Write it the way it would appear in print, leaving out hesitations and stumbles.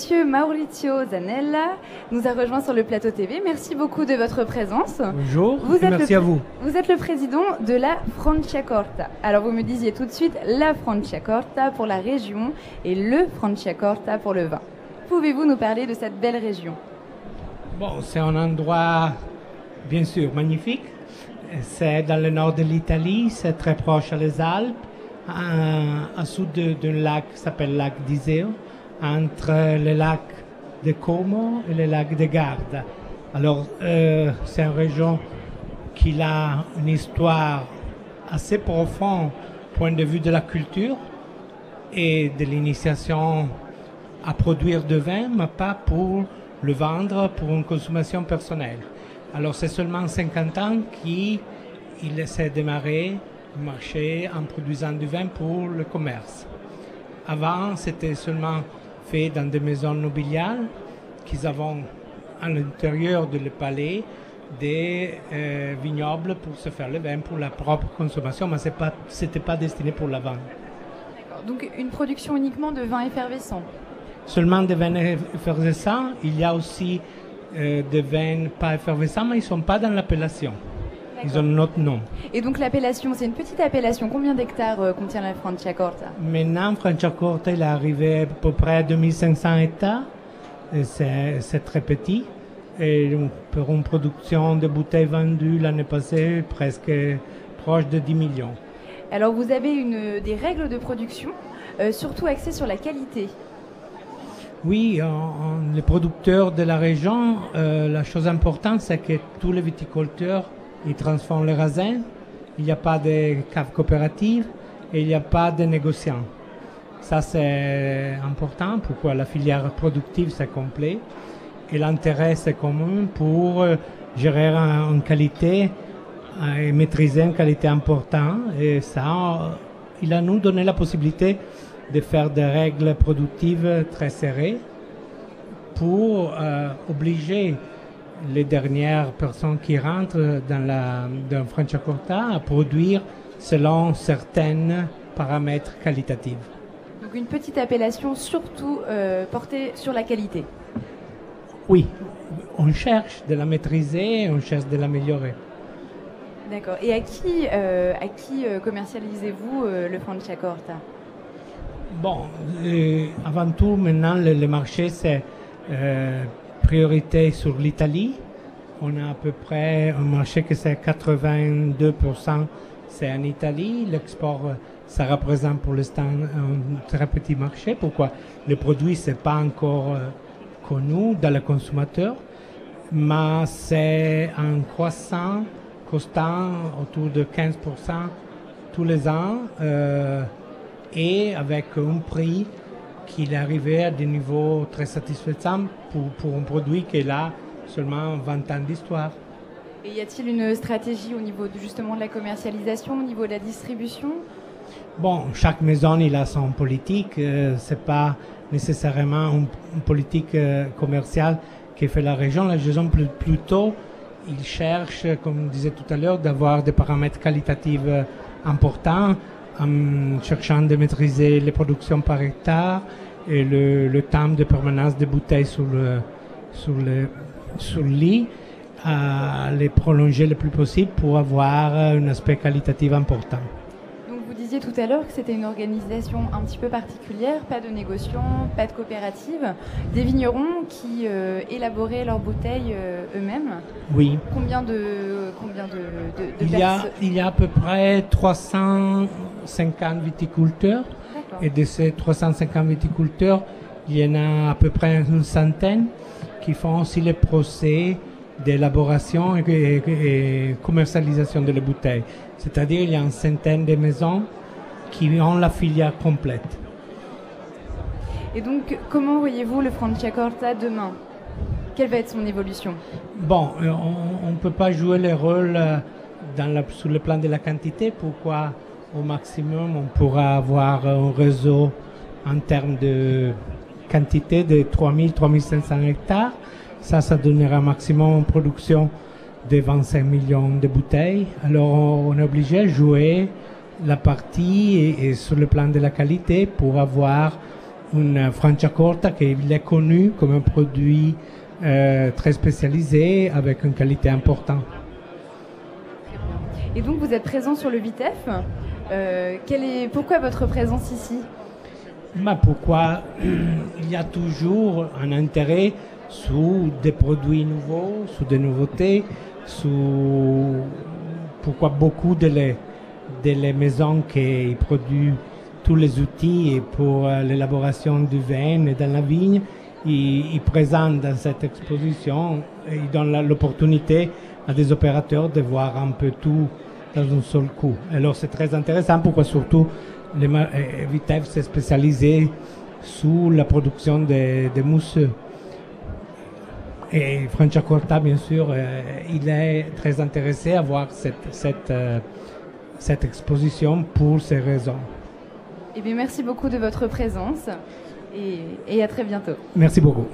Monsieur Maurizio Zanella nous a rejoint sur le plateau TV. Merci beaucoup de votre présence. Bonjour, merci à vous. Vous êtes le président de la Franciacorta. Alors vous me disiez tout de suite la Franciacorta pour la région et le Franciacorta pour le vin. Pouvez-vous nous parler de cette belle région? Bon, c'est un endroit bien sûr magnifique. C'est dans le nord de l'Italie, c'est très proche des Alpes, à sud d'un lac qui s'appelle le lac d'Iseo, entre le lac de Como et le lac de Garda. Alors, c'est une région qui a une histoire assez profonde du point de vue de la culture et de l'initiation à produire du vin, mais pas pour le vendre pour une consommation personnelle. Alors c'est seulement 50 ans qu'il s'est démarré le marché en produisant du vin pour le commerce. Avant, c'était seulement fait dans des maisons nobiliales qu'ils avaient à l'intérieur du palais des vignobles pour se faire le vin pour la propre consommation, mais ce n'était pas destiné pour la vente. D'accord. Donc une production uniquement de vin effervescent? Seulement de vins effervescents. Il y a aussi des vins pas effervescents, mais ils ne sont pas dans l'appellation. Ils ont notre nom. Et donc l'appellation, c'est une petite appellation. Combien d'hectares contient la Franciacorta? Maintenant, Franciacorta, il est arrivé à peu près à 2500 hectares. C'est très petit. Et pour une production de bouteilles vendues l'année passée, presque proche de 10 millions. Alors vous avez des règles de production, surtout axées sur la qualité. Oui, les producteurs de la région, la chose importante, c'est que tous les viticulteurs, ils transforment le raisin. Il n'y a pas de cave coopérative et il n'y a pas de négociants. Ça, c'est important. Pourquoi la filière productive, c'est complet. Et l'intérêt, c'est commun pour gérer en qualité et maîtriser une qualité importante. Et ça, il a nous donné la possibilité de faire des règles productives très serrées pour obliger les dernières personnes qui rentrent dans Franciacorta à produire selon certains paramètres qualitatifs. Donc une petite appellation surtout portée sur la qualité. Oui, on cherche de la maîtriser, on cherche de l'améliorer. D'accord. Et à qui commercialisez-vous le Franciacorta? Bon, avant tout, maintenant, le marché, c'est priorité sur l'Italie. On a à peu près un marché que c'est 82%, c'est en Italie. L'export, ça représente pour l'instant un très petit marché. Pourquoi? Le produit, c'est pas encore connu dans le consommateur, mais c'est en croissant constant autour de 15% tous les ans. Et avec un prix qui est arrivé à des niveaux très satisfaisants pour un produit qui a seulement 20 ans d'histoire. Et y a-t-il une stratégie au niveau justement de la commercialisation, au niveau de la distribution? Bon, chaque maison il a son politique. C'est pas nécessairement une politique commerciale qui fait la région. La région plutôt, il cherche, comme je disais tout à l'heure, d'avoir des paramètres qualitatifs importants, en cherchant de maîtriser les productions par hectare et le temps de permanence des bouteilles sur le lit, à les prolonger le plus possible pour avoir un aspect qualitatif important. Donc vous disiez tout à l'heure que c'était une organisation un petit peu particulière, pas de négociants, pas de coopérative, des vignerons qui élaboraient leurs bouteilles eux-mêmes. Oui. Combien de personnes? Il y a à peu près 350 viticulteurs. Et de ces 350 viticulteurs, il y en a à peu près une centaine qui font aussi les procès d'élaboration et commercialisation de les bouteilles. C'est-à-dire il y a une centaine de maisons qui ont la filière complète. Et donc, comment voyez-vous le Franciacorta demain? Quelle va être son évolution? Bon, on ne peut pas jouer le rôle sur le plan de la quantité. Pourquoi? Au maximum, on pourra avoir un réseau en termes de quantité de 3000-3500 hectares. Ça donnera un maximum en production de 25 millions de bouteilles. Alors, on est obligé de jouer la partie et sur le plan de la qualité pour avoir une Franciacorta qui est connu comme un produit très spécialisé avec une qualité importante. Et donc vous êtes présent sur le Vitef. Pourquoi votre présence ici? Pourquoi il y a toujours un intérêt sur des produits nouveaux, sur des nouveautés, pourquoi beaucoup de les maisons qui produisent tous les outils pour l'élaboration du vin et dans la vigne, ils présentent dans cette exposition et ils donnent l'opportunité à des opérateurs de voir un peu tout dans un seul coup. Alors c'est très intéressant pourquoi surtout Vitef s'est spécialisé sur la production de mousseux. Et Franciacorta, bien sûr, il est très intéressé à voir cette exposition pour ces raisons. Eh bien, merci beaucoup de votre présence et à très bientôt. Merci beaucoup.